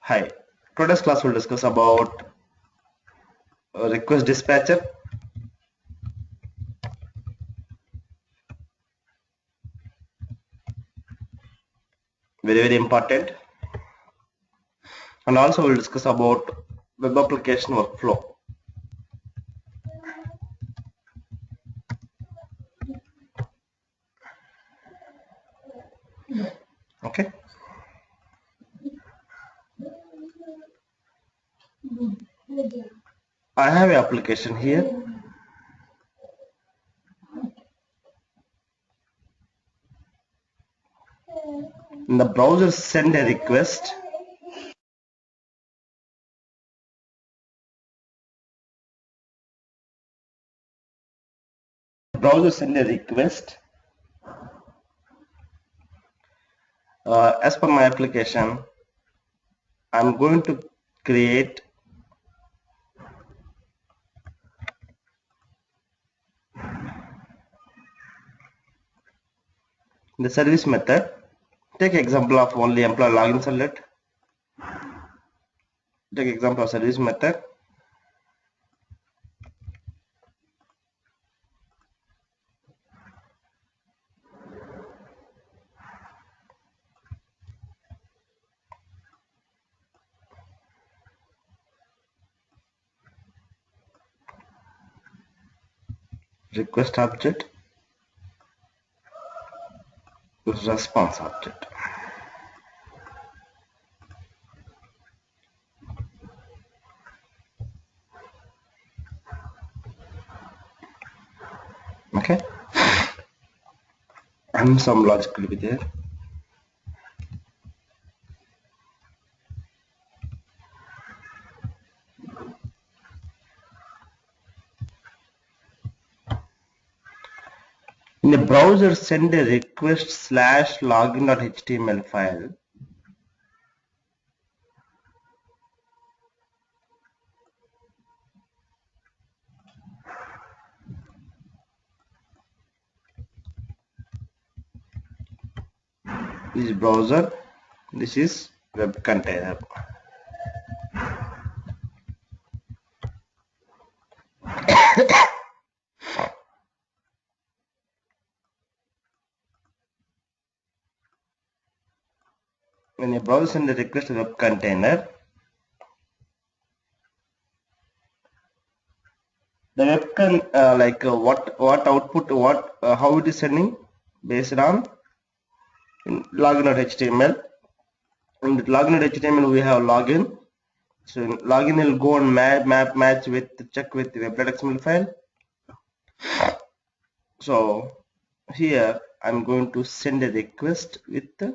Hi, today's class will discuss about request dispatcher. Very important. And also we'll discuss about web application workflow. Okay. I have an application here. In the browser, send a request. Browser send a request. As per my application, I'm going to create the service method. Take example of only employee login select. Take example of service method. Request object. Response object. Okay, and some logic will be there. In the browser, send a request slash login.html file. This is browser, this is web container. When a browser send a request to web container, the web what output, how it is sending based on login.html. In login.html we have login. So login will go and match with check with the web.xml file. So here I'm going to send a request with the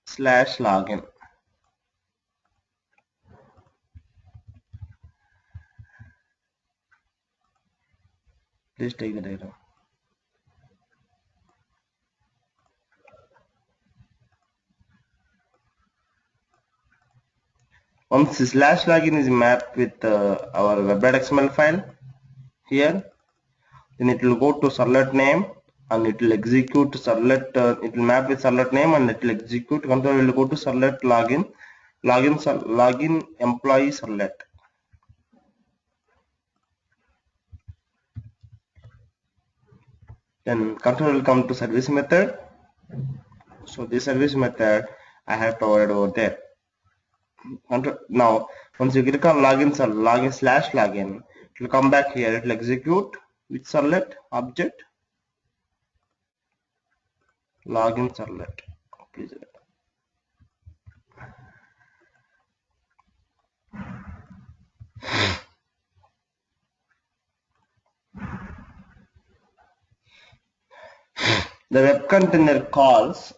slash login. Please take the diagram. Once the slash login is mapped with our web.xml file here, then it will go to servlet name and it will execute servlet. It will map with servlet name and it will execute. Control will go to servlet login employee servlet. Then control will come to service method. So this service method I have provided over there. Now once you click on login slash login, it will come back here. It will execute with servlet object login servlet. Please. The web container calls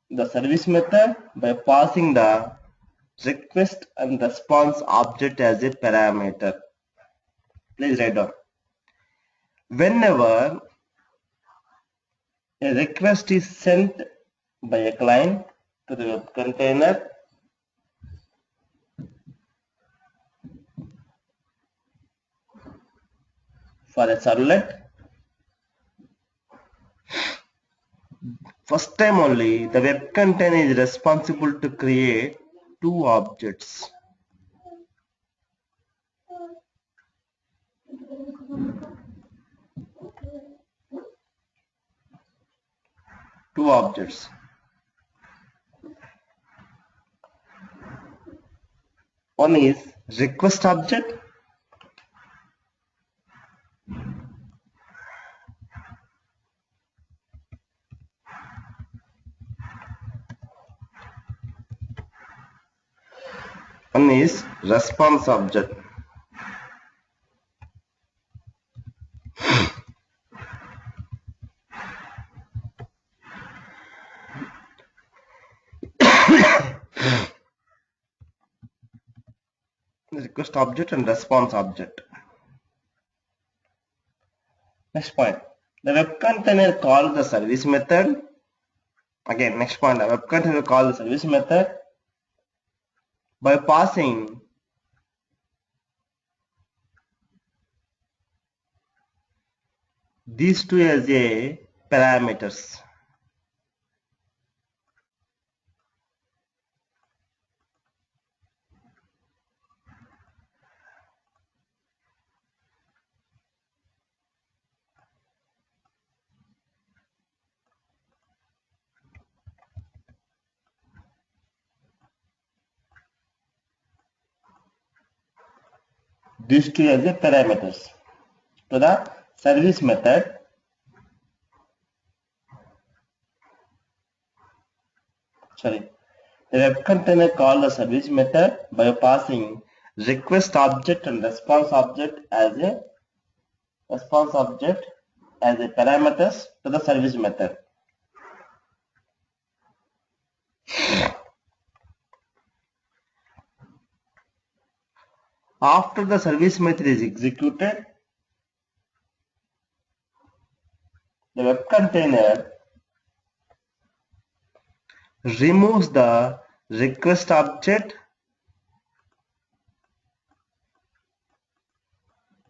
the service method by passing the request and response object as a parameter. Please write down. Whenever a request is sent by a client to the web container, for a servlet, first time only the web container is responsible to create two objects. Two objects. One is request object. One is response object. Request object and response object. Next point. The web container calls the service method. Again, next point. The web container calls the service method by passing these two as a parameters. These two as a parameters to the service method. The web container calls the service method by passing request object and response object as a parameters to the service method. After the service method is executed, the web container removes the request object,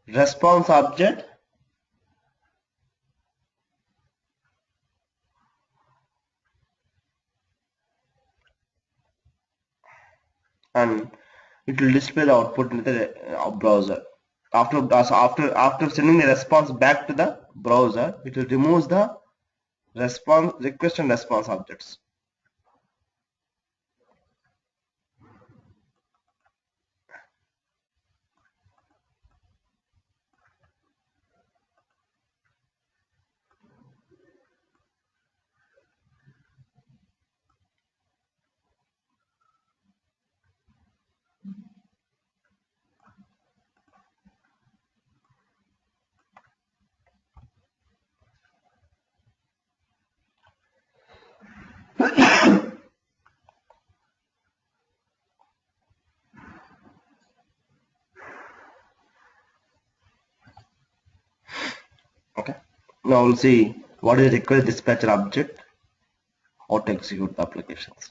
response object, and it will display the output in the browser. After sending the response back to the browser, it will remove the request and response objects. Okay. Now we'll see what is request dispatcher object, how to execute the applications.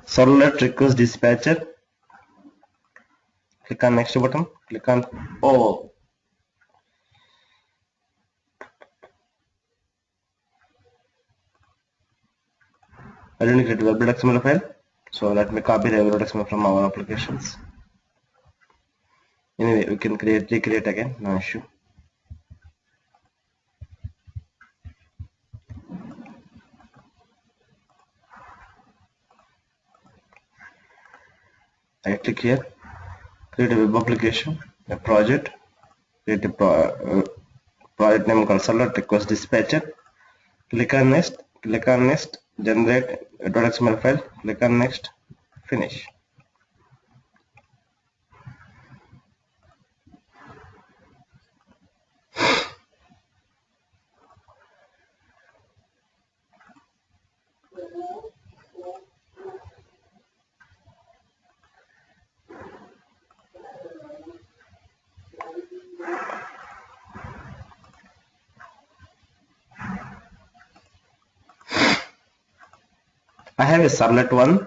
Servlet request dispatcher. Click on next button. Click on I didn't create a web.xml file, so let me copy the web.xml from our applications. Anyway, we can recreate again, no issue. I click here, create a web application, a project, create a project name called ServletRequestDispatcher. Click on next, generate a .xml file, click on next, finish. I have a servlet one.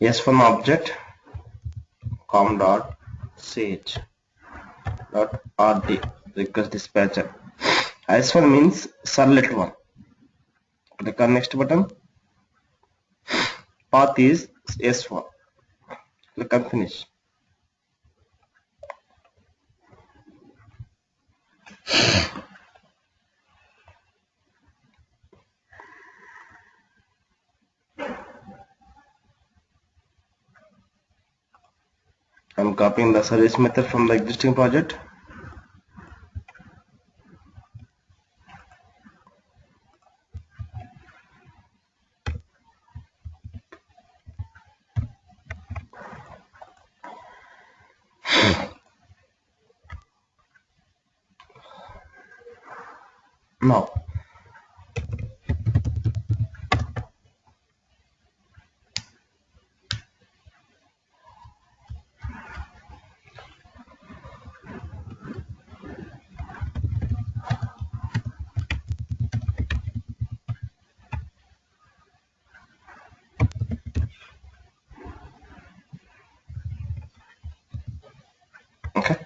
S1 object com dot sage dot rd request dispatcher. S1 means servlet one. Click on next button. Path is S1. Click on finish. I'm copying the service method from the existing project. Now okay.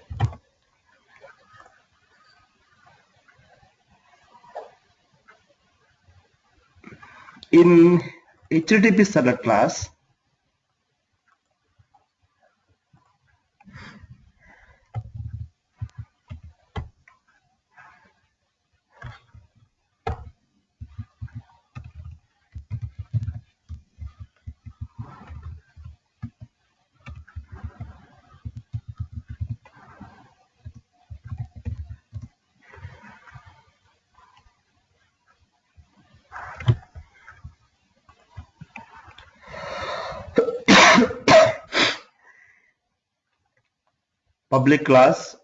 In HTTP server class, public class,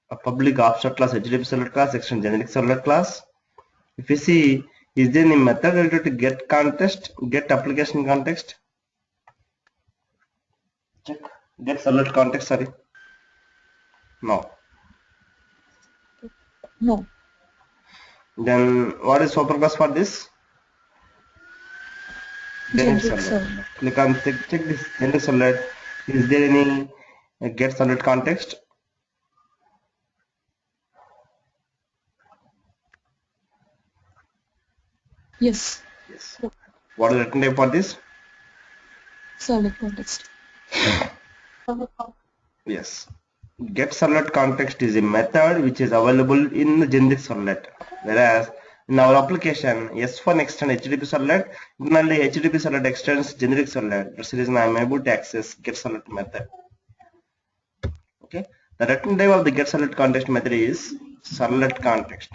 a public abstract class, HTTP servlet class, extend generic servlet class. If you see, is there any method related to get context, get application context? Check. Get servlet context, sorry. No. No. Then what is open class for this? Generic Generic servlet. servlet. Click on check this generic servlet. Is there any get servlet context? Yes. Yes. What is written type for this? Servlet context. Yes. Get servlet context is a method which is available in the generic servlet, whereas in our application S1 extend HTTP servlet, internally HTTP servlet extends generic servlet. That's the reason I am able to access get servlet method. Okay. The return type of the get servlet context method is servlet context.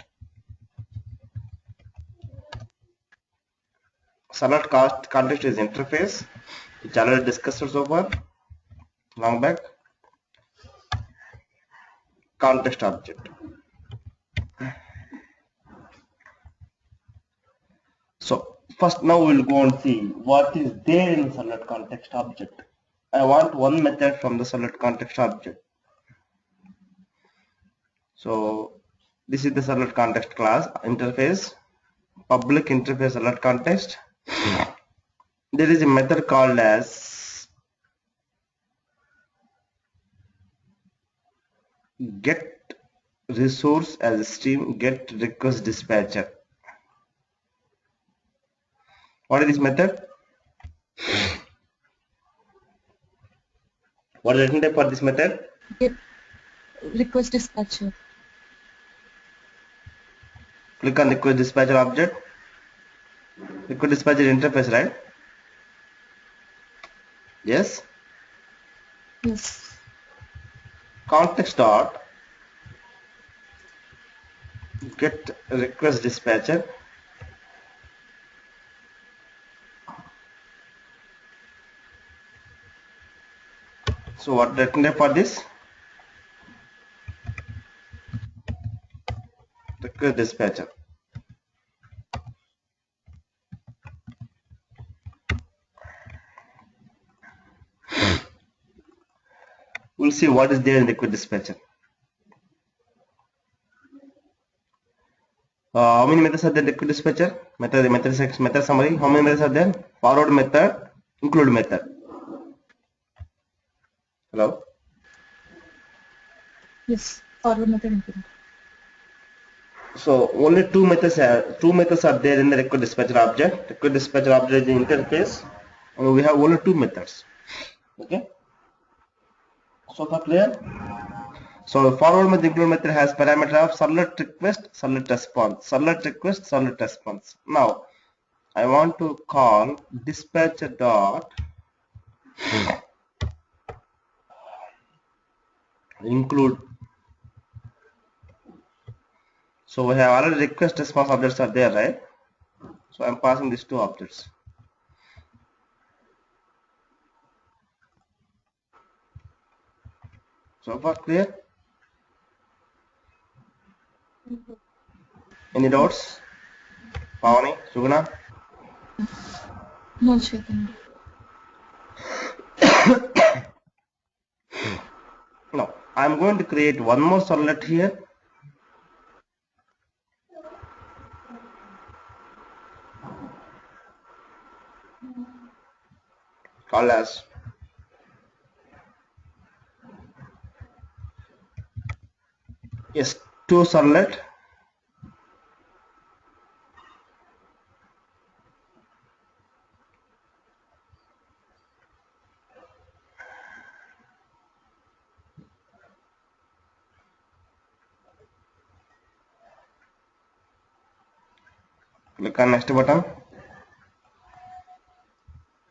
Servlet context is interface, which already discussed so far long back. Context object. So first now we'll go and see what is there in servlet context object. I want one method from the servlet context object. So this is the servlet context class interface, public interface servlet context. There is a method called as get resource as a stream get request dispatcher. What is this method? What is the written type for this method? Get request dispatcher. Click on request dispatcher object. Request dispatcher interface, right? Yes. Yes. Context dot get request dispatcher. So what written type for this? request dispatcher. We'll see what is there in request dispatcher. How many methods are there in request dispatcher? Method summary. How many methods are there? Forward method, include method. Hello. Yes. Forward method included. So only two methods are there in the request dispatcher object. Request dispatcher object is the interface, and we have only two methods. Okay. So far clear? So forward method include method has parameter of servlet request, servlet response, servlet request, servlet response. Now I want to call dispatcher dot include. So we have already request response objects are there, right? So I'm passing these two objects. So far clear? Any doubts? Pavani, Suguna? No, Chaitanya. No. I'm going to create one more servlet here. Called as S2 servlet. Click on next button.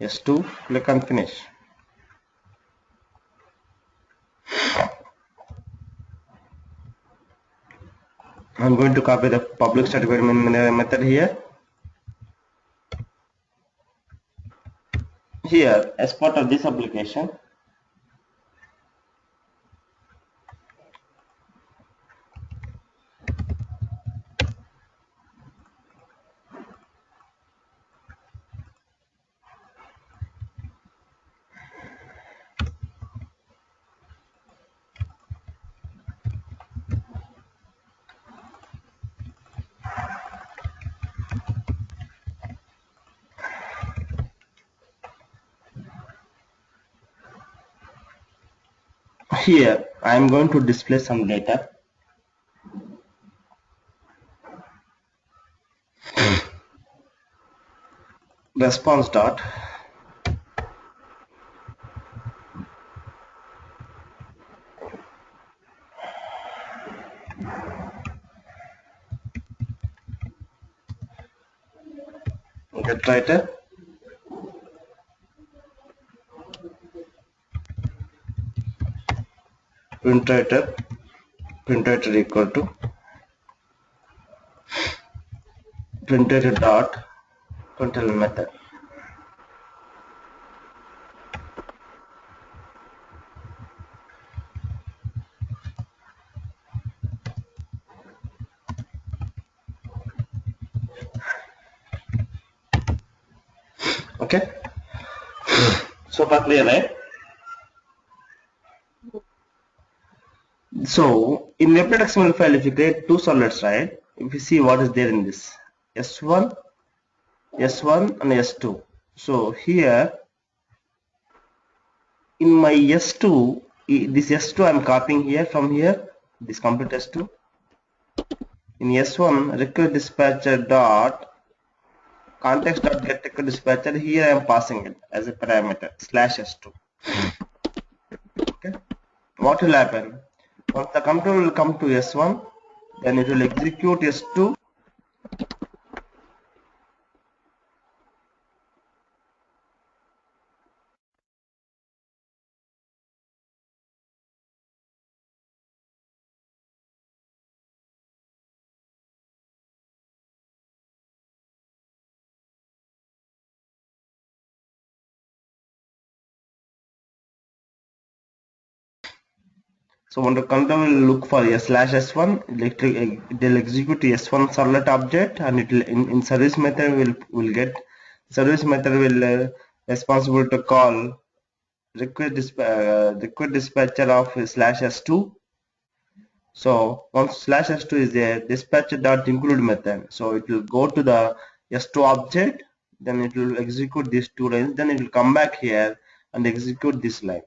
S2. Click on finish. I'm going to copy the public static void method here. Here, as part of this application, here I am going to display some data. Response dot get writer print writer equal to print writer dot control method. Okay. So far clear, right? So in web.xml file, if you create two servlets, right? If you see what is there in this S1, S1 and S2. So here in my S2, this S2 I'm copying here from here, this complete S2. In S1, request dispatcher dot context dot get request dispatcher. Here I am passing it as a parameter /S2. Okay. What will happen? Once the control will come to S1, then it will execute S2. So when the controller will look for a slash s1, it will execute s1 servlet object, and it will in service method will get service method will responsible to call request dispatcher of slash s2. So once slash s2 is there, dispatcher dot include method, so it will go to the s2 object, then it will execute these two lines, then it will come back here and execute this line.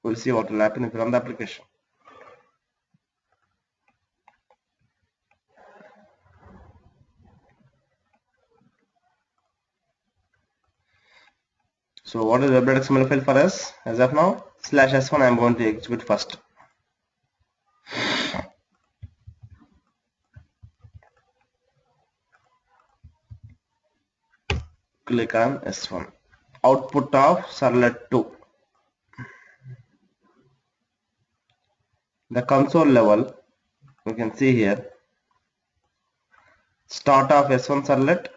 We'll see what will happen if you run the application. So what is the web.xml file for us as of now? Slash s1 I'm going to execute first. Click on s1. Output of servlet 2. The console level, you can see here, start of s1 servlet.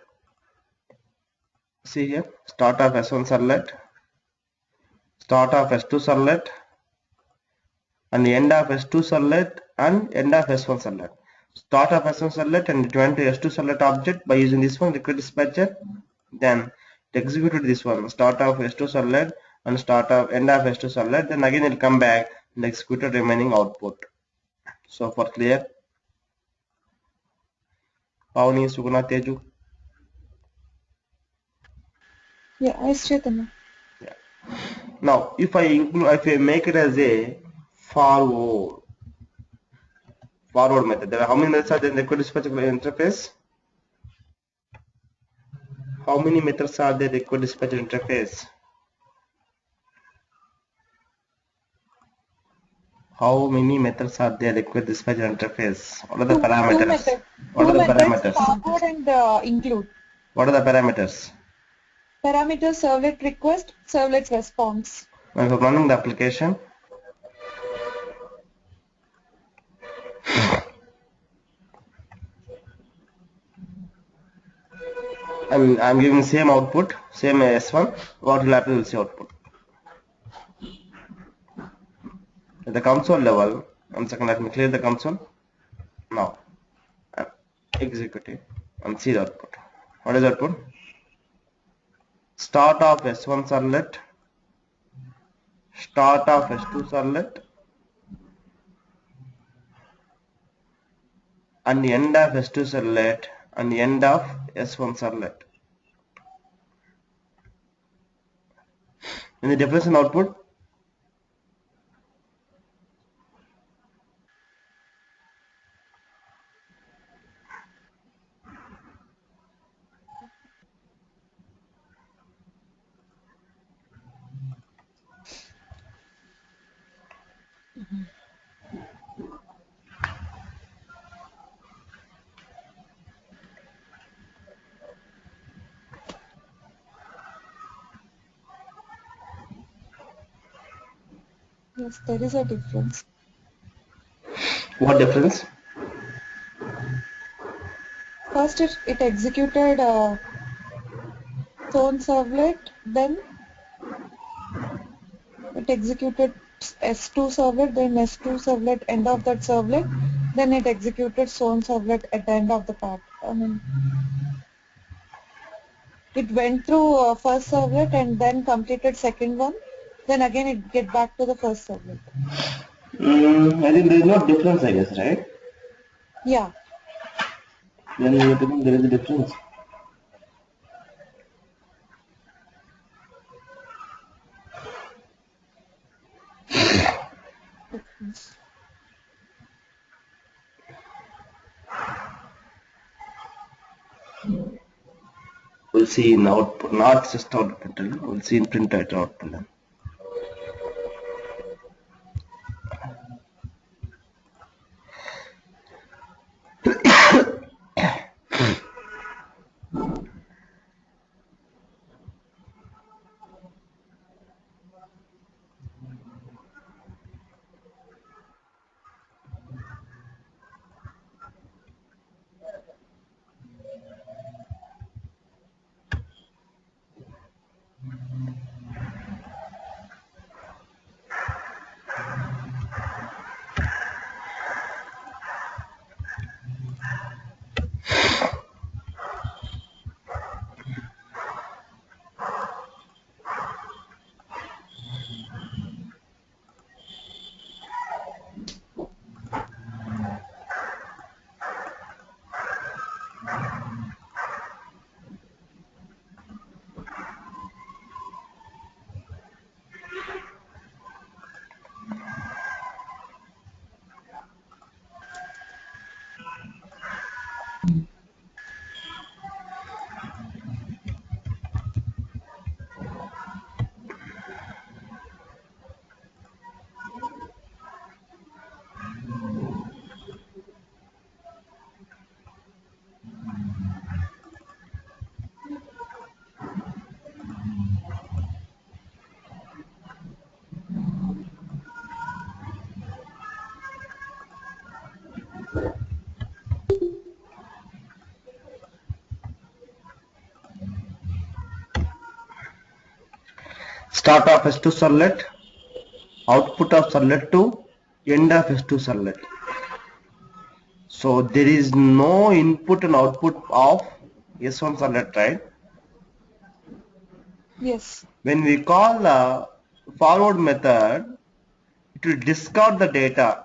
See here, start of s1 servlet, start of s2 servlet, and end of s2 servlet and end of s1 servlet. Start of s1 servlet and it went to s2 servlet object by using this one request dispatcher. Then it executed this one, start of s2 servlet and start of end of s2 servlet. Then again it will come back and executed remaining output. So for clear, Pavani, Suguna, Teju. Yeah, I Chaitanya. Yeah. Now if I make it as a forward method, there are how many methods are there in the request dispatcher interface? How many methods are there in the request dispatcher interface? How many methods are there in the request dispatcher interface? What are the Two parameters? methods. What are Two the methods, parameters? forward and include. What are the parameters? Parameter servlet request, servlet response. When for running the application, I'm giving same output, same S1. What will happen? We'll see output. At the console level, 1 second, let me clear the console. Now, execute it and see the output. What is the output? Start of S1 servlet, start of S2 servlet, and the end of S2 servlet, and the end of S1 servlet. Any difference in output? Yes, there is a difference. What difference? First, it executed zone servlet, then it executed S2 servlet, then S2 servlet, end of that servlet, then it executed zone servlet at the end of the part. I mean, it went through first servlet and then completed second one, then again it get back to the first servlet. I think there is no difference, I guess, right? Yeah. Then you think there is a difference. We'll see in output, not just output. We'll see in print output. start of S2 servlet, output of servlet to end of S2 servlet. So there is no input and output of S1 servlet, right? Yes. When we call the forward method, it will discard the data.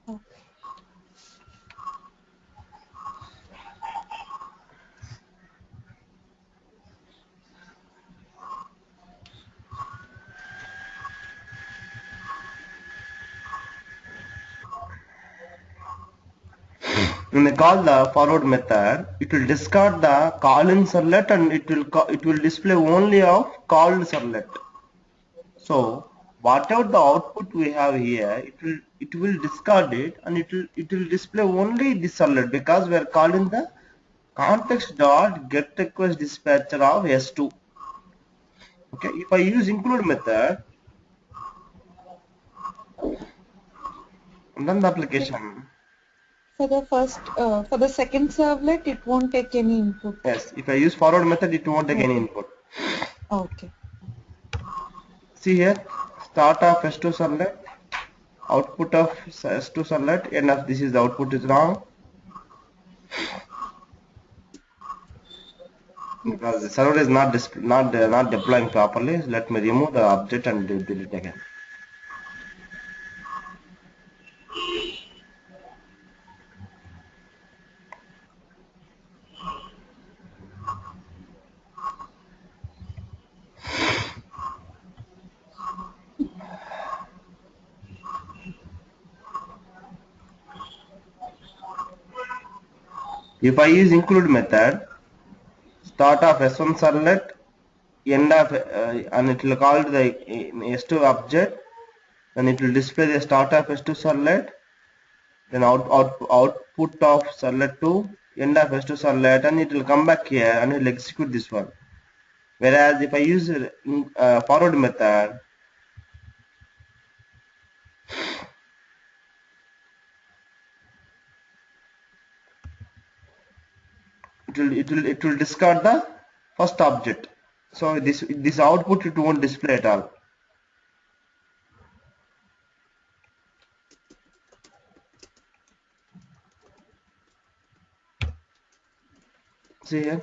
Okay. When we call the forward method, it will discard the call in servlet and it will display only of called servlet. So whatever the output we have here, it will discard it and it will display only this servlet because we are calling the context dot get request dispatcher of S2. Okay, if I use include method and then the application. For the for the second servlet, it won't take any input. Yes, if I use forward method, it won't take any Okay. input. Okay. See here, start of S2 servlet, output of S2 servlet, and of this is the output is wrong because the Yes. server is not deploying properly. So let me remove the object and delete again. If I use include method, start of S1 servlet, end of and it will call the S2 object, then it will display the start of S2 servlet, then output of servlet to end of S2 servlet, and it will come back here and it will execute this one. Whereas if I use forward method, it will discard the first object. So this output it won't display at all. See here.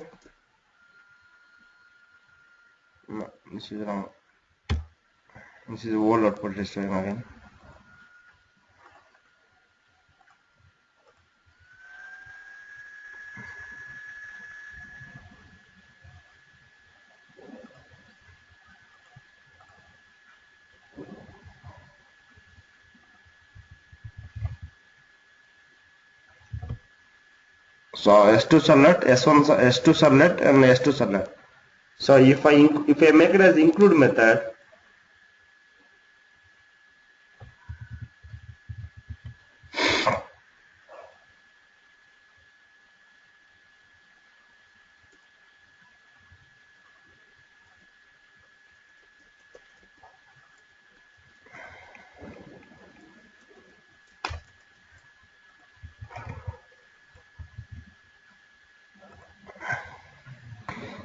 No, this is wrong. This is the old output is showing again. So S2 servlet, S1 S2 servlet and S2 servlet. So if I make it as include method,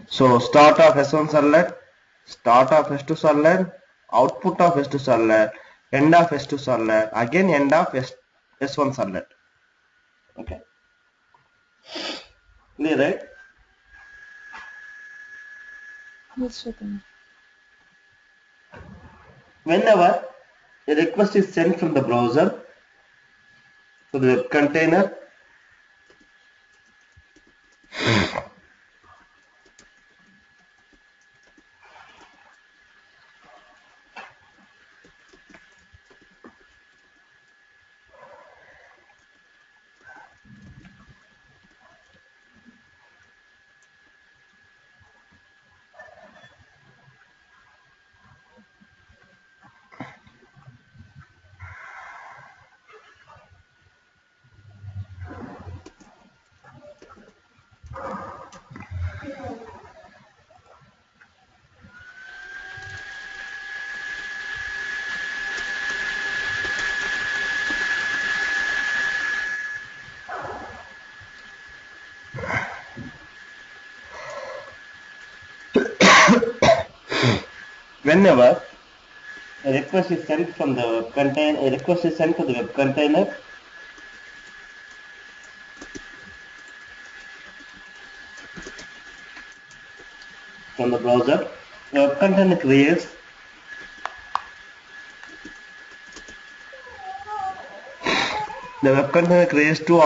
so start of S1 servlet, start of S2 servlet, output of S2 servlet, end of S2 servlet, again end of S1 servlet. Okay, clear, right? Yes, Chetan. Whenever a request is sent from the browser to the web container, Whenever a request is sent from the web container, a request is sent to the web container, from the browser, the web container creates two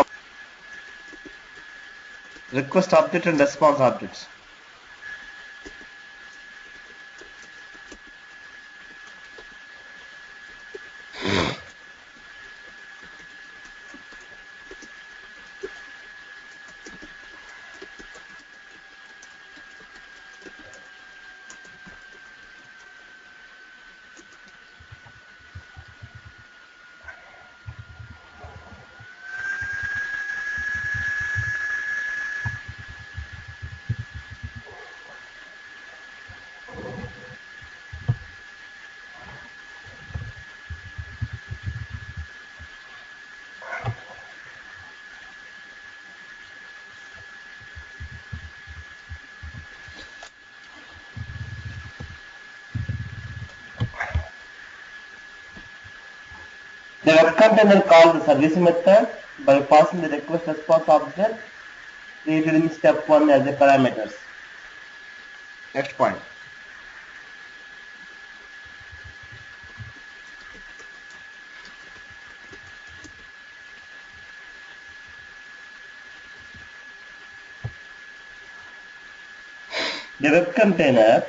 request object and response objects. The web container calls the service method by passing the request response object created in step 1 as the parameters. Next point. The web container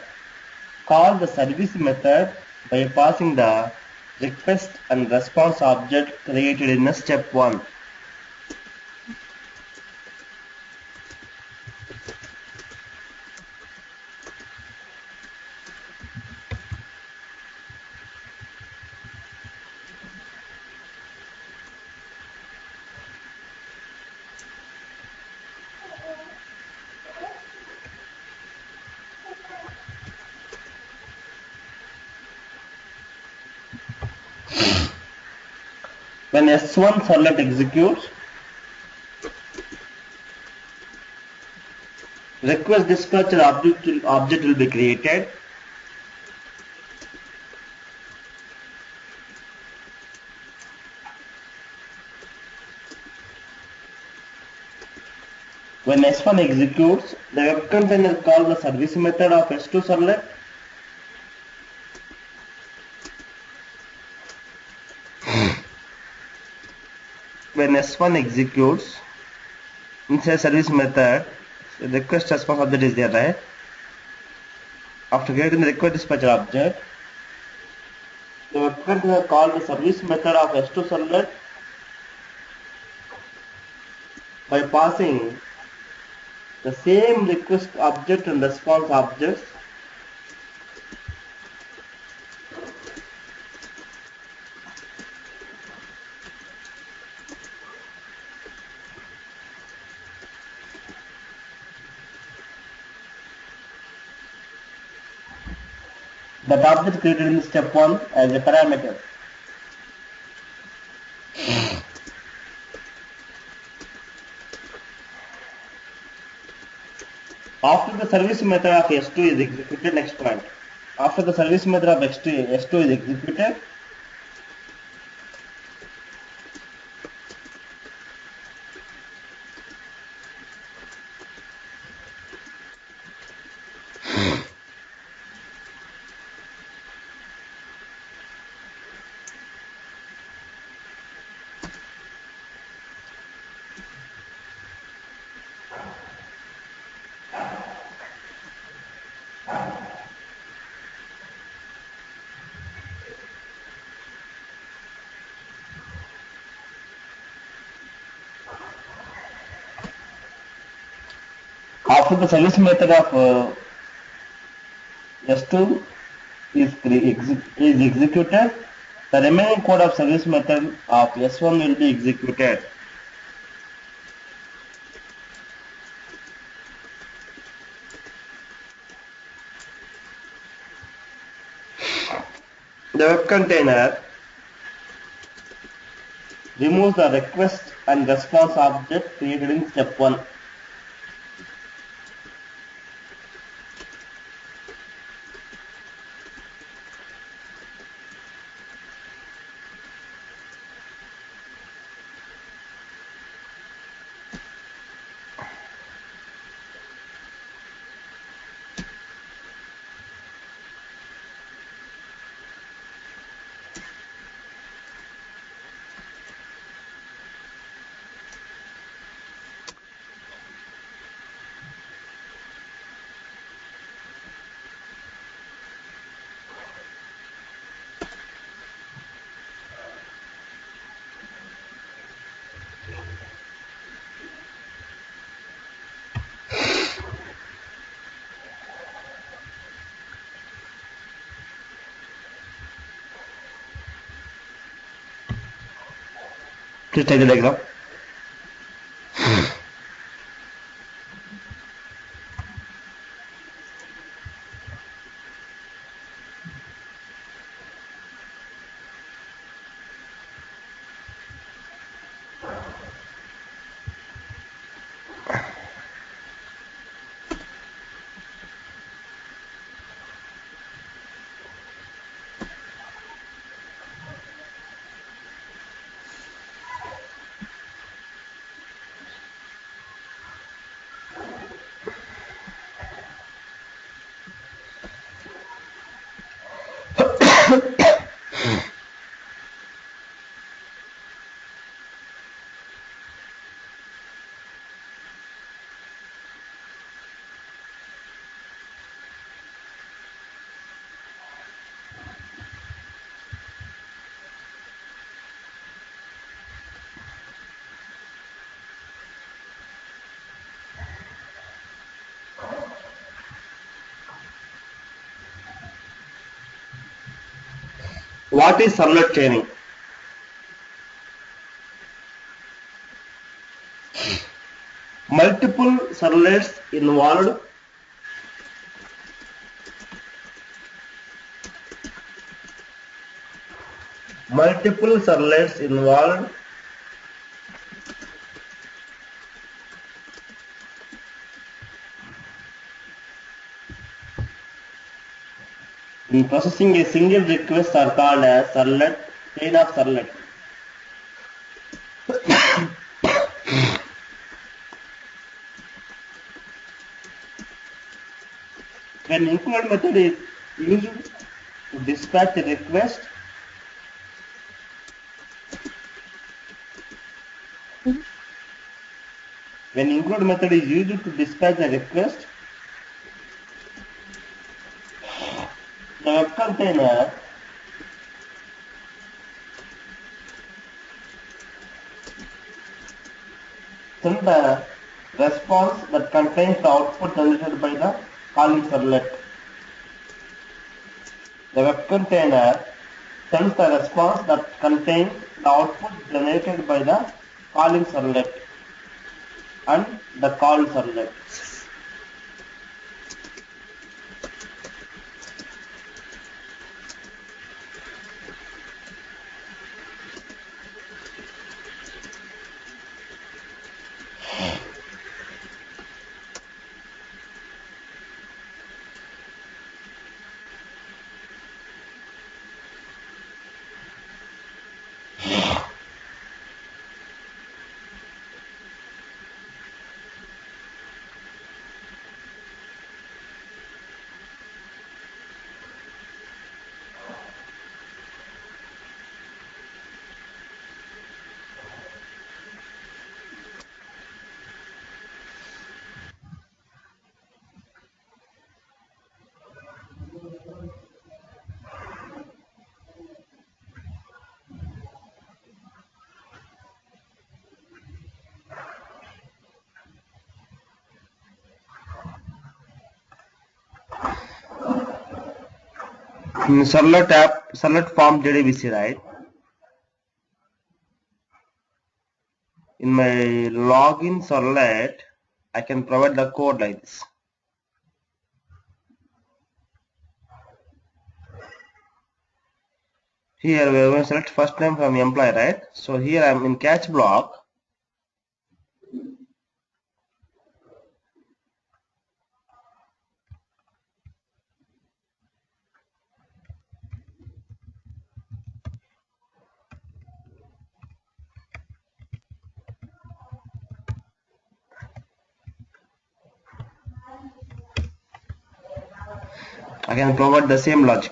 calls the service method by passing the request and response object created in step 1. When S1 servlet executes, request dispatcher object will be created. When S1 executes, the web container calls the service method of S2 servlet. When S1 executes, inside service method, the request response object is there, right? After creating the request dispatcher object, the web container calls the service method of S2 servlet by passing the same request object and response objects that object created in step 1 as a parameter. After the service method of S2 is executed, next point. After the service method of S2 is executed, after the service method of S2 is executed, the remaining code of service method of S1 will be executed. The web container removes the request and response object created in step 1. Please take the diagram. What is servlet chaining? Multiple servlets involved in processing a single request are called as servlet, chain of servlet. When include method is used to dispatch a request, when include method is used to dispatch a request, the web container sends the response that contains the output generated by the calling servlet. The web container sends the response that contains the output generated by the calling servlet and the call servlet. In servlet app, servlet form JDBC, right? In my login servlet, I can provide the code like this. Here we are going to select first name from employee, right? So here I am in catch block. I can provide the same logic.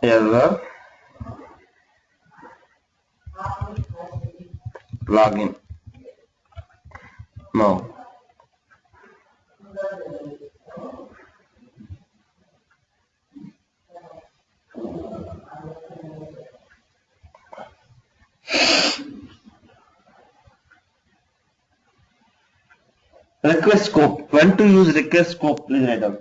Error login. No. Request scope. When to use request scope? Please write down.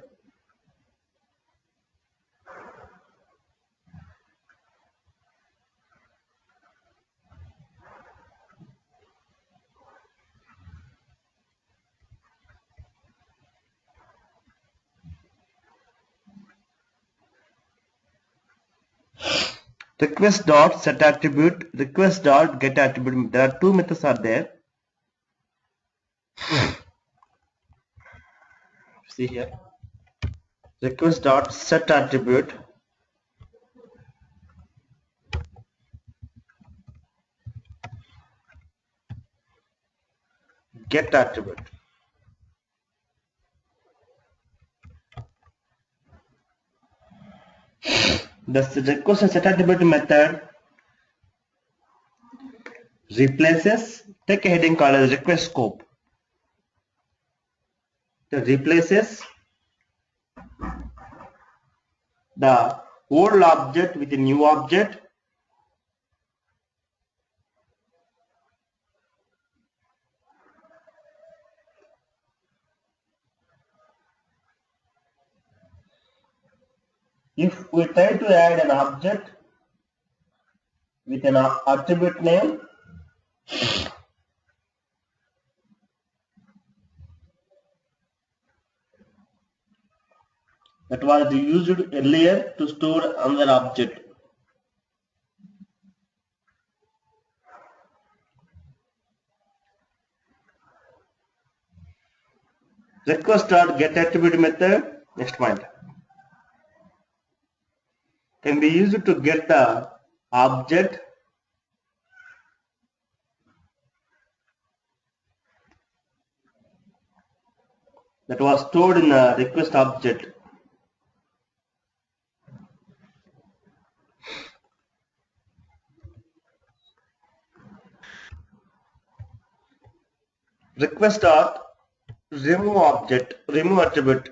Request dot set attribute, request dot get attribute. There are two methods are there. See here. Request dot set attribute, get attribute. The request and set attribute method replaces, take a heading called as request scope. It replaces the old object with a new object. If we try to add an object with an attribute name, that was used earlier to store another object. Request dot get attribute method, next point, can be used to get the object that was stored in a request object. Request dot remove object, remove attribute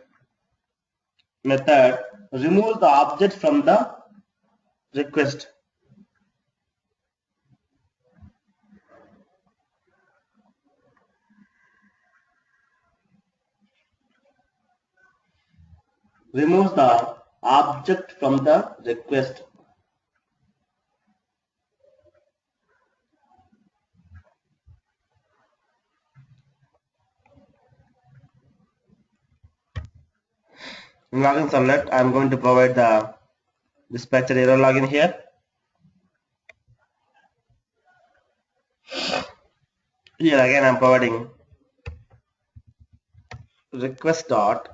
method removes the object from the request. Removes the object from the request. In login servlet, I am going to provide the dispatcher error login here. Here again I am providing request dot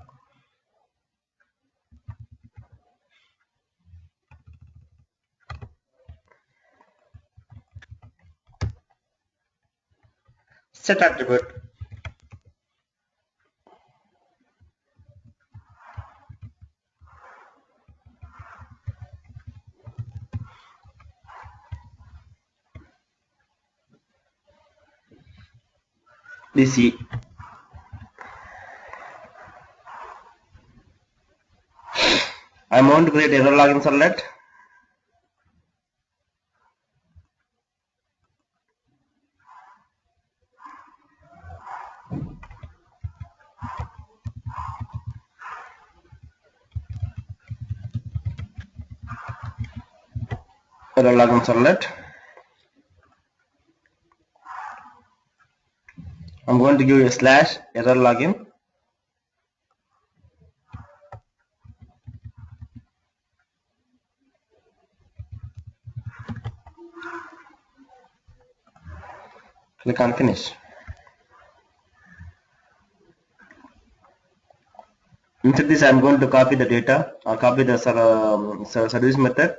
set attribute. DC. I am going to create error login servlet. Error login servlet. I'm going to give you a slash error login. Click on finish. Inside this, I am going to copy the data or copy the service method.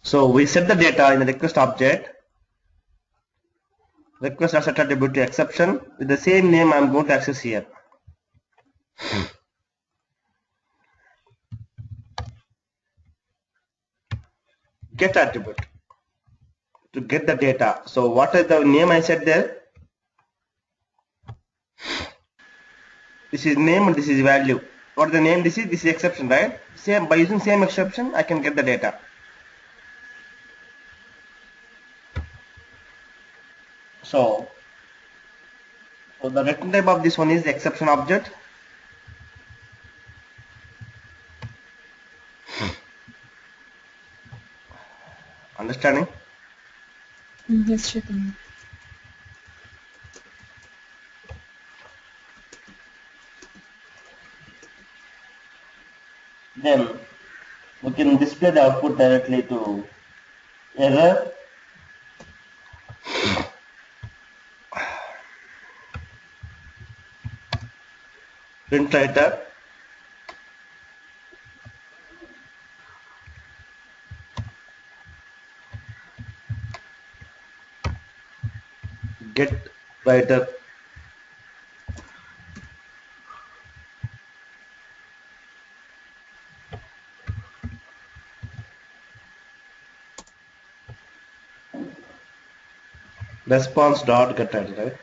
So we set the data in the request object. Request are set attribute to exception with the same name I am going to access here. Get attribute to get the data. So what is the name I set there? This is name and this is value. What the name? This is exception, right? Same, by using same exception, I can get the data. So the return type of this one is exception object. Understanding? Yes, Chaitanya. Then we can display the output directly to error, print writer, get writer, response dot get writer, right?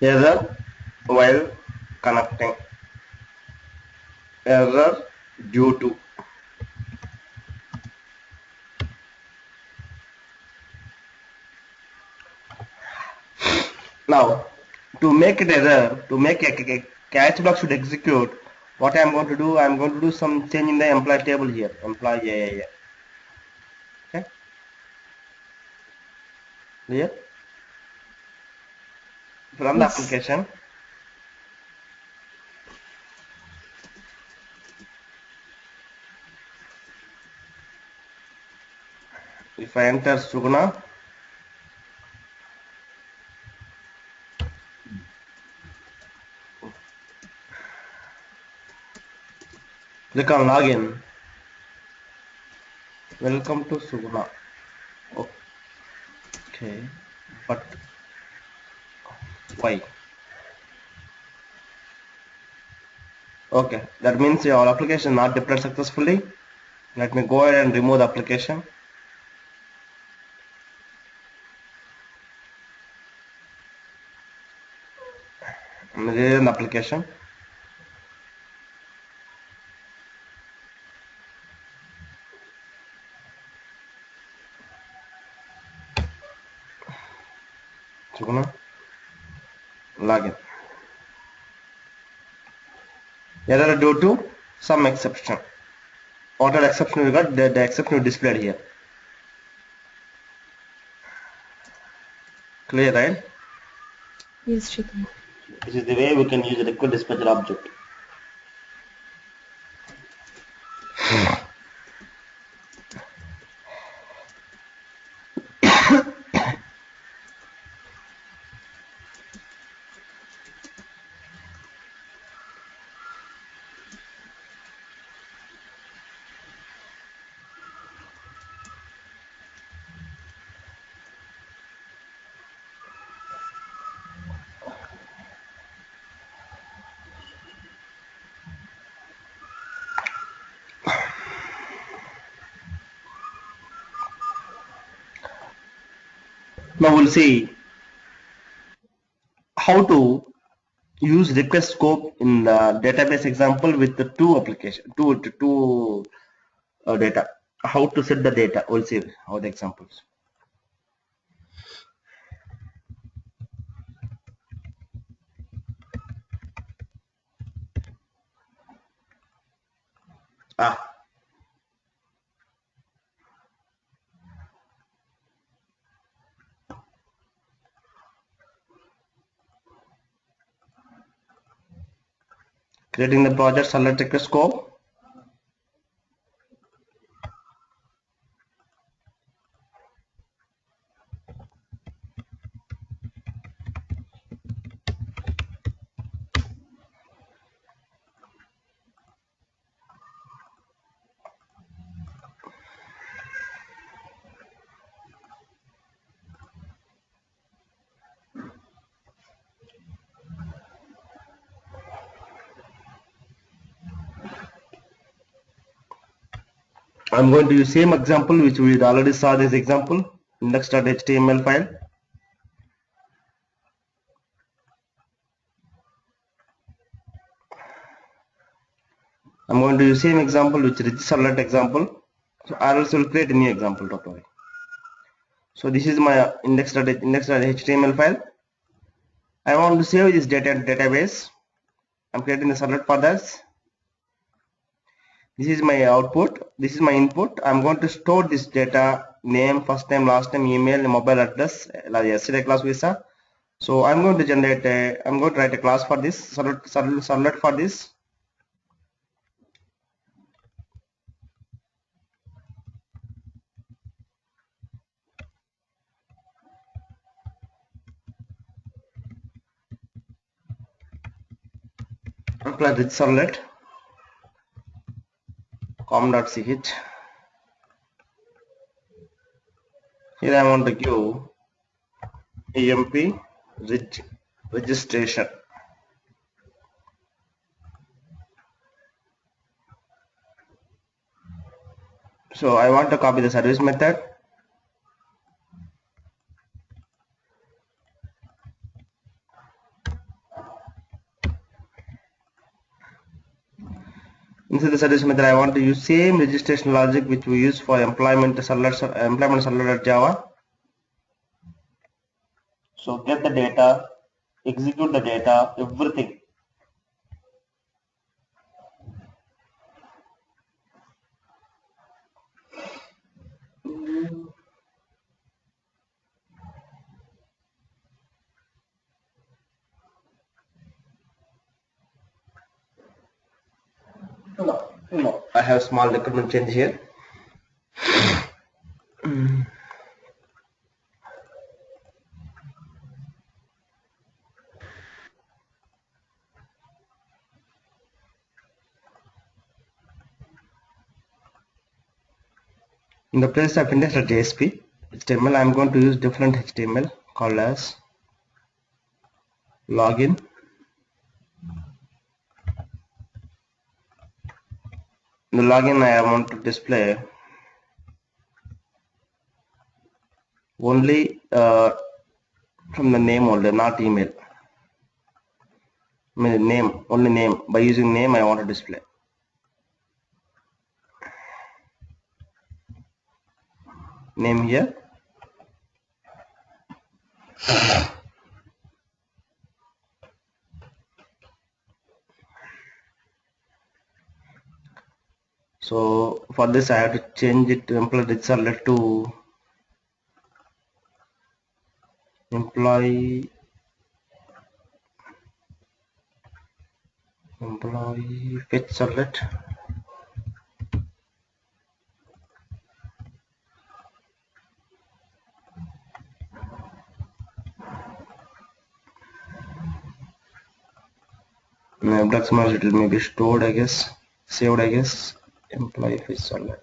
Error while connecting, error due to. Now, to make it error, to make a catch block should execute, what I am going to do, I am going to do some change in the employee table here. Employee, yeah. Okay, clear? If you run the Yes. application, if I enter Suguna, click on login. Welcome to Suguna. Okay, but why? Okay, that means your application not deployed successfully. Let me go ahead and remove the application. And rerun the application. Suguna, login. Error due to some exception. What exception we got? The exception we displayed here. Clear, right? Yes, Chaitanya. This is the way we can use a request dispatcher object. Now we'll see how to use request scope in the database example with the two application, two data. How to set the data? We'll see how the examples. Creating the project select request scope. I'm going to use same example which we already saw this example, index.html file. I'm going to use same example which is servlet example. So I also will create a new example. Don't worry. So this is my index.html file. I want to save this data in database. I'm creating the servlet for this. This is my output. This is my input. I'm going to store this data: name, first name, last name, email, mobile address, like yesterday class visa. So I'm going to generate a. I'm going to write a class for this servlet for this. Apply this servlet com.ch. Here I want to give emp registration. So I want to copy the service method. Inside the service method, I want to use same registration logic which we use for employment servlet Java. So get the data, execute the data, everything. No, I have small document change here. In the place of index.jsp HTML, I'm going to use different HTML called as login. In the login, I want to display only from the name only, not email. I mean name, only name. By using name, I want to display. Name here. So for this, I have to change it to employee servlet to employee fetch servlet. Abstract it will maybe stored, I guess, saved, I guess. Employee fetch servlet.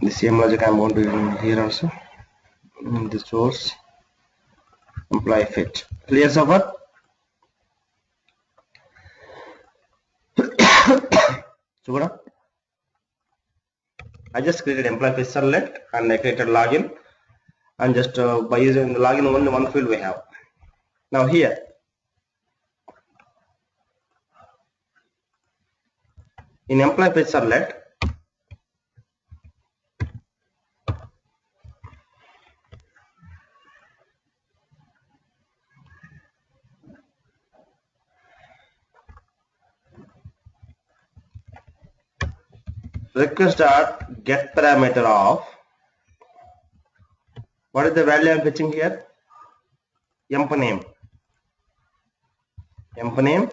The same logic I'm going to use here also. In the source, employee fetch. Clear so far? So I just created employee fetch servlet and I created login, and just by using the login, only one field we have. Now here, in employee fetch servlet, request.get parameter of, what is the value I'm fetching here? Emp name. Emp name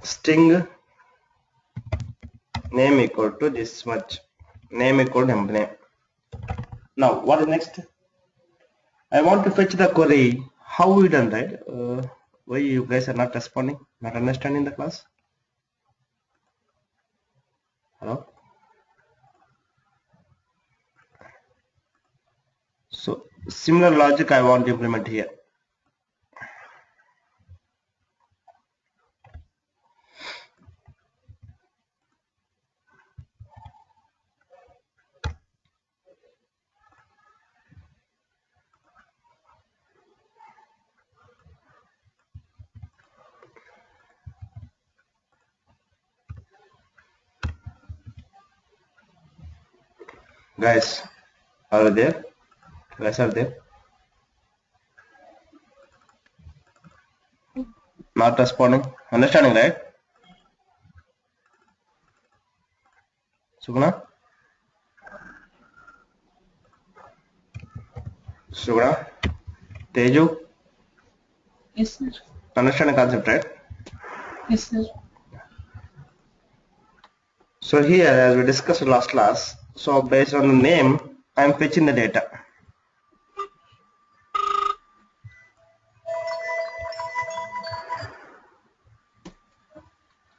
string name equal to this much. Name equal to emp name. Now what is next? I want to fetch the query. How we done, right? Why you guys are not responding? Not understanding the class? Hello? Similar logic I want to implement here. Guys, are you there? Guys are there? Not responding. Understanding, right? Suguna? Suguna? Teju? Yes, sir. Understanding concept, right? Yes, sir. So here, as we discussed last class, so based on the name, I am fetching the data.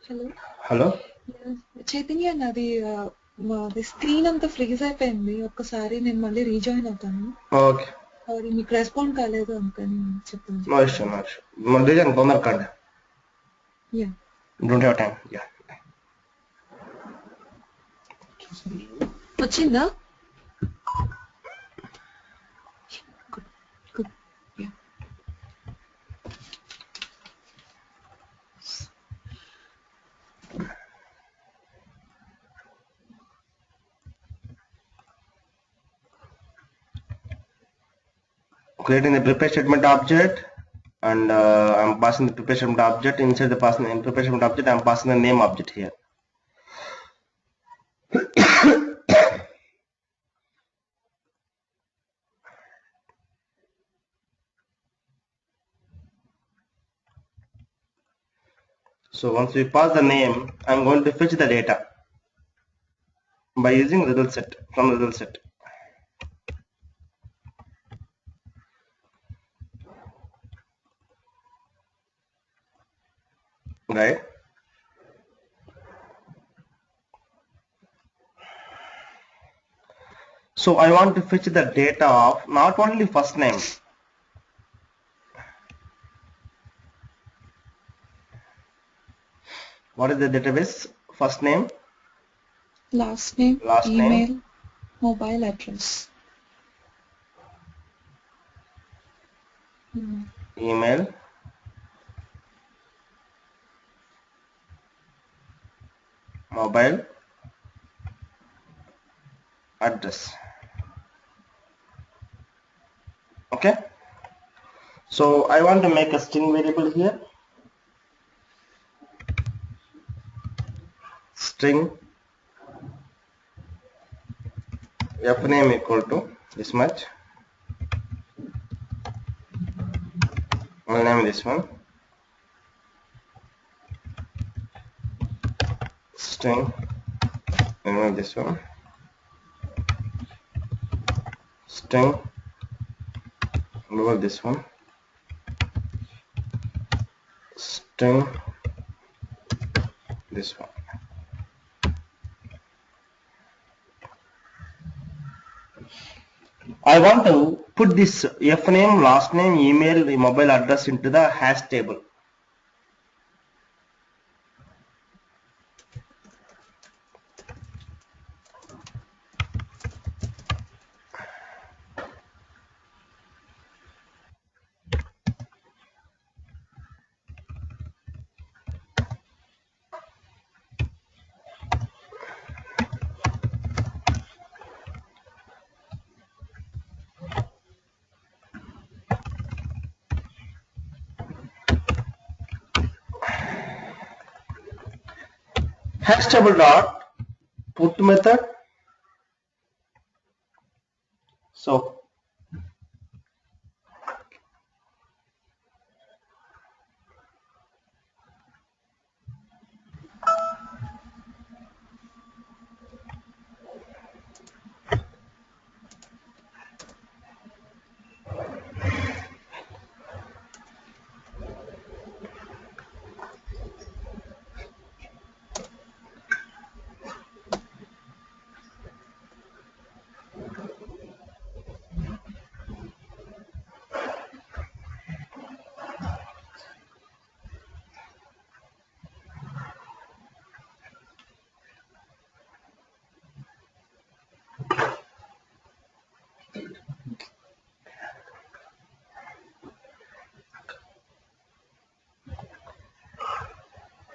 Hello Hello? Chaitanya నాది screen అంతా freeze అయిపోయింది. ఒక్కసారి నేను మళ్ళీ rejoin అవుతాను. Okay. అది మీకు respond కాలేదు అందుకని చెప్పండి. No issue, no issue. Monday bomber card. Yeah Don't have time. Yeah. వచ్చిందా? Good. Yeah. Creating the prepare statement object, and I'm passing the prepare statement object. Inside the passing the prepare statement object, I'm passing the name object here. So once we pass the name, I'm going to fetch the data by using result set from result set. Right? So I want to fetch the data of not only first name. What is the database? First name, last name, last name, email, mobile address. email, mobile address. Okay, so I want to make a string variable here. String f name equal to this much, I'll name this one, string, remove this one, string, remove this one, string, this one. I want to put this f name, last name, email, mobile address into the hash table. Hash table dot put method. So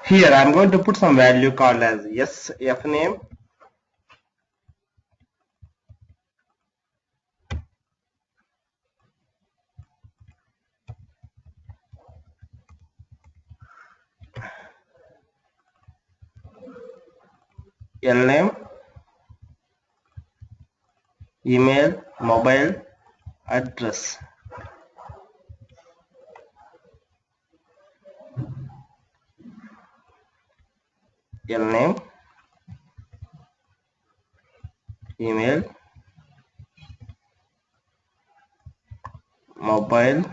Here I'm going to put some value called as sfname. Lname, email, mobile, address. Lname, email, mobile,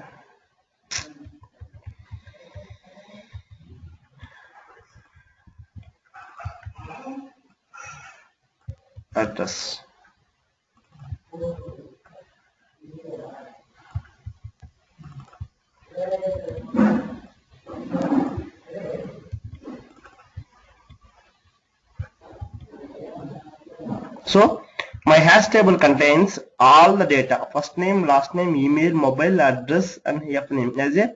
address. So my hash table contains all the data: first name, last name, email, mobile, address, and fname as a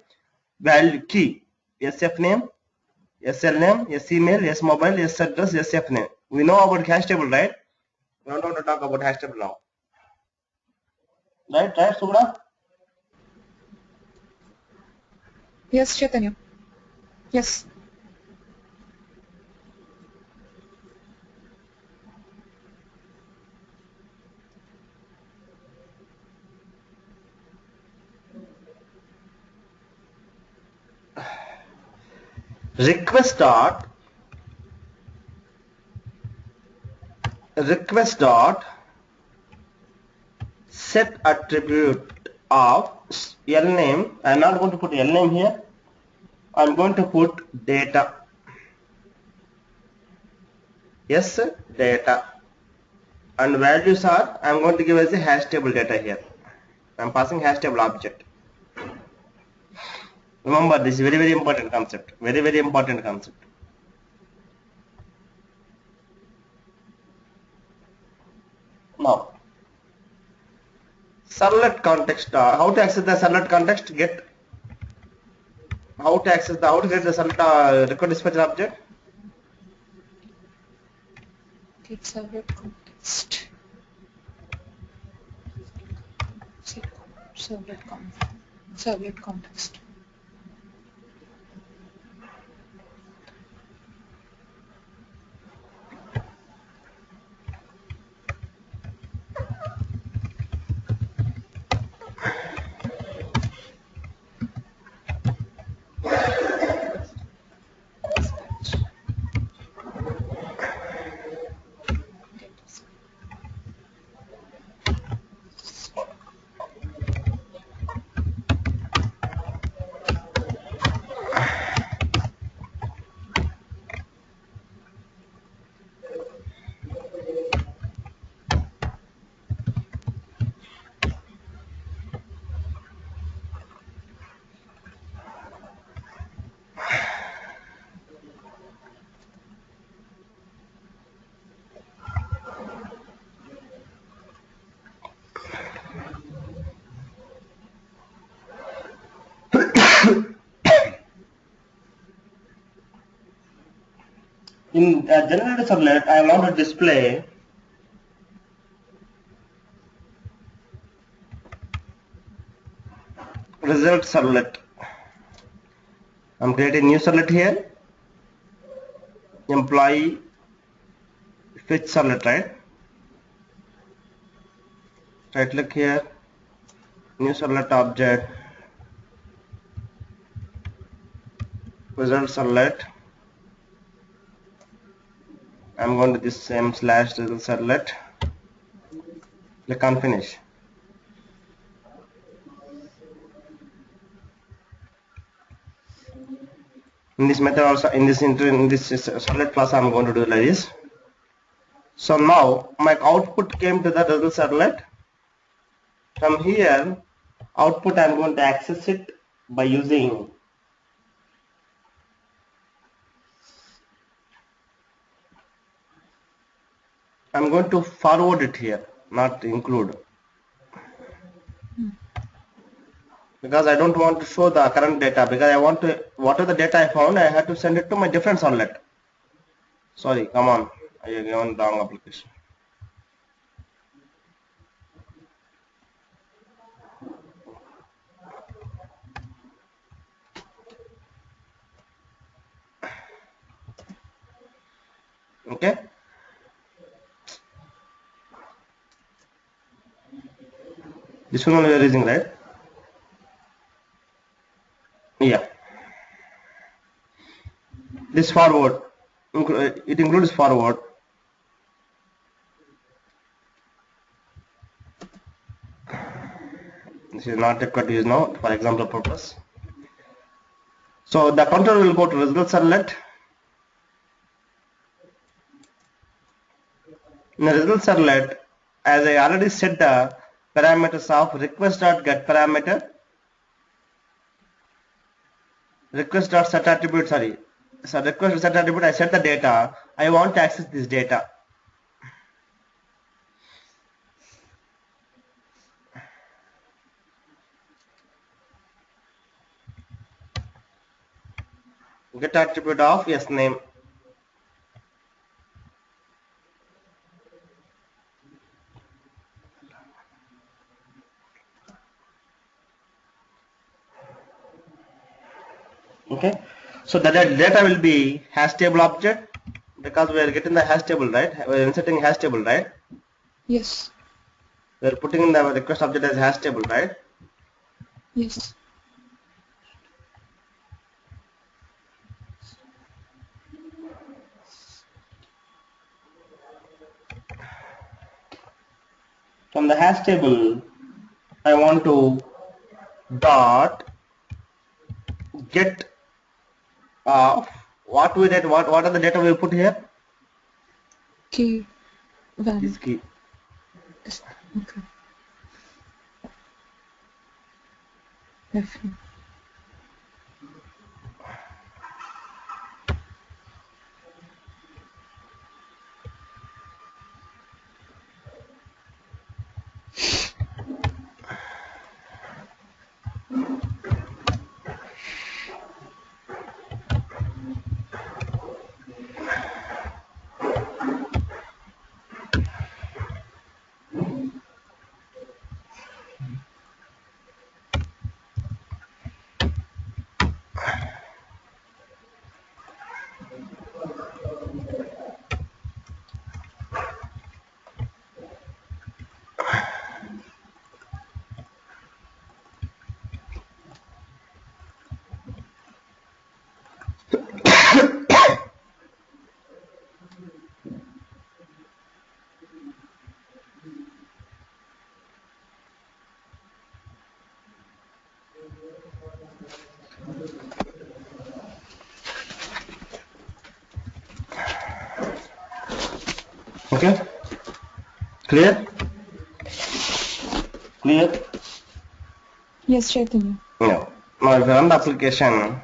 value key. Sfname, slname, semail, smobile, saddress, sfname. We know about hash table, right? We don't want to talk about hash table now. Right, Sugna? Yes, Chaitanya. Yes. Request dot set attribute of lname. I'm not going to put lname here. I'm going to put data. Yes, data. And values are, I'm going to give as a hash table data here. I'm passing hash table object. Remember, this is very important concept. Very important concept. Now, servlet context. How to access the servlet context? How to get the servlet request dispatcher object? Get servlet context. Servlet context. In generated servlet, I want to display result servlet. I'm creating new servlet here. Employee fetch servlet, right? Right click here, new servlet object, result servlet. I'm going to this same slash result servlet. Click on finish. In this method also, in this servlet class, I'm going to do like this. So now my output came to the result servlet. From here, output I'm going to access it by using I'm going to forward it here, not include. because I don't want to show the current data, because I want to, whatever the data I found, I had to send it to my different servlet. Sorry, come on, I have given wrong application. Okay. This one we are using, right? Yeah. This forward, it includes forward. This is not required to use now for example purpose. So the controller will go to result servlet. In the result servlet, as I already set the parameters of request.get parameter, request.set attribute, sorry. So request.set attribute, I set the data. I want to access this data. Get attribute of yes name. Okay. So the data will be hash table object, because we are getting the hash table, right? We are inserting hash table, right? Yes. We are putting in the request object as hash table, right? Yes. From the hash table, I want to dot get of what we did. What are the data we put here? Key value. This key. Okay. Definitely. Okay. Clear? Clear? Yes, Chaitanya. No. Now if you run the application,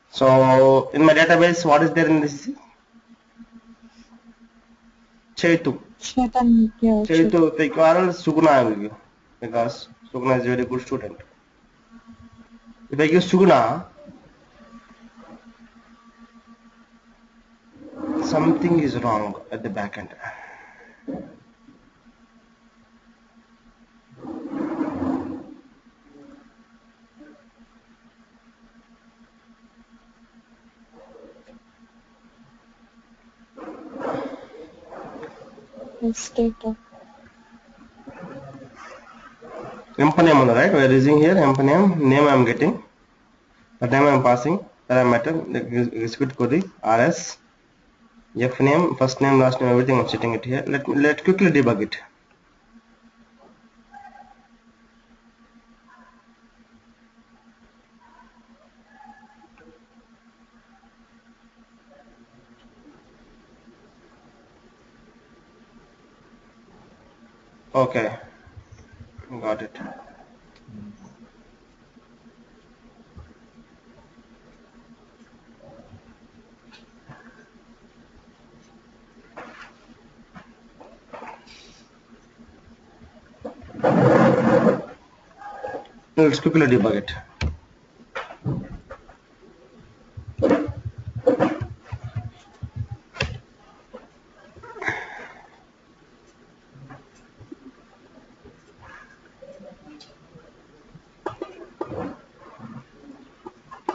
so in my database, what is there in this? Chaitu. Chaitanya. Yeah, Chaitu, the equivalent Suguna I will give, because Suguna is a very good student. If I give Suguna, something is wrong at the back end. Yes, data. Emp name, right? We are using here emp name I am getting, the name I am passing, parameter, execute query, rs, F name, first name, last name, everything I'm setting it here. Let's quickly debug it. Okay, got it. Let's quickly debug it.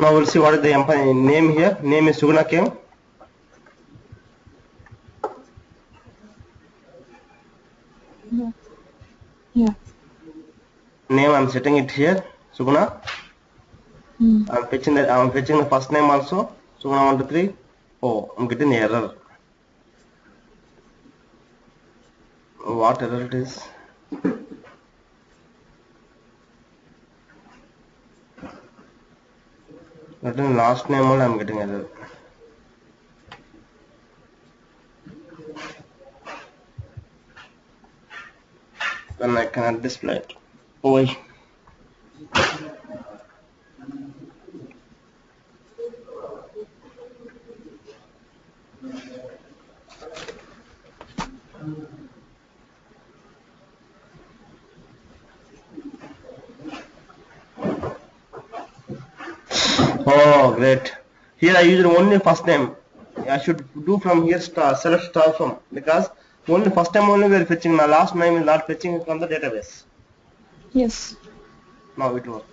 Now we'll see what is the employee name here. Name is Suguna Kim. Yeah. Name I'm setting it here, Suguna. I'm fetching the first name also. Suguna 1 2 3. Oh, I'm getting error. What error it is? Written last name only I'm getting error. Then I cannot display it. Why? Oh, great. Here I used only first name. I should do from here select star from, because only first time only we are fetching. My last name is not fetching from the database. Yes. Now it works.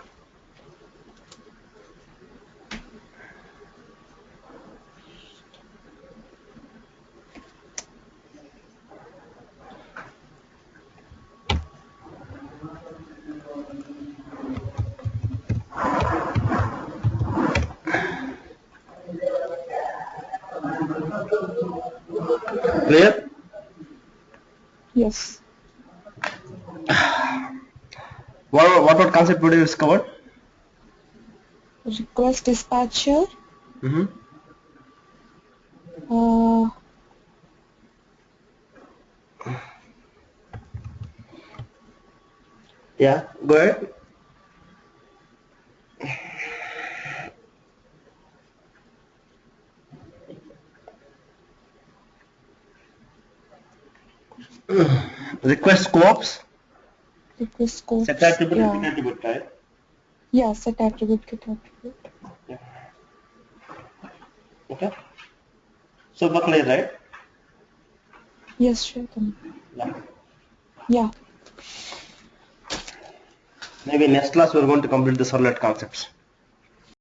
Clear? Yes. What concept we discovered? Request dispatcher. Yeah, go ahead. Request scopes. Request scopes. Set attribute, Yeah. get attribute, right? Yeah, set attribute, get attribute. Yeah. Okay. Super clear, right? Yes, sure. Yeah. Yeah. Maybe next class we are going to complete the servlet concepts.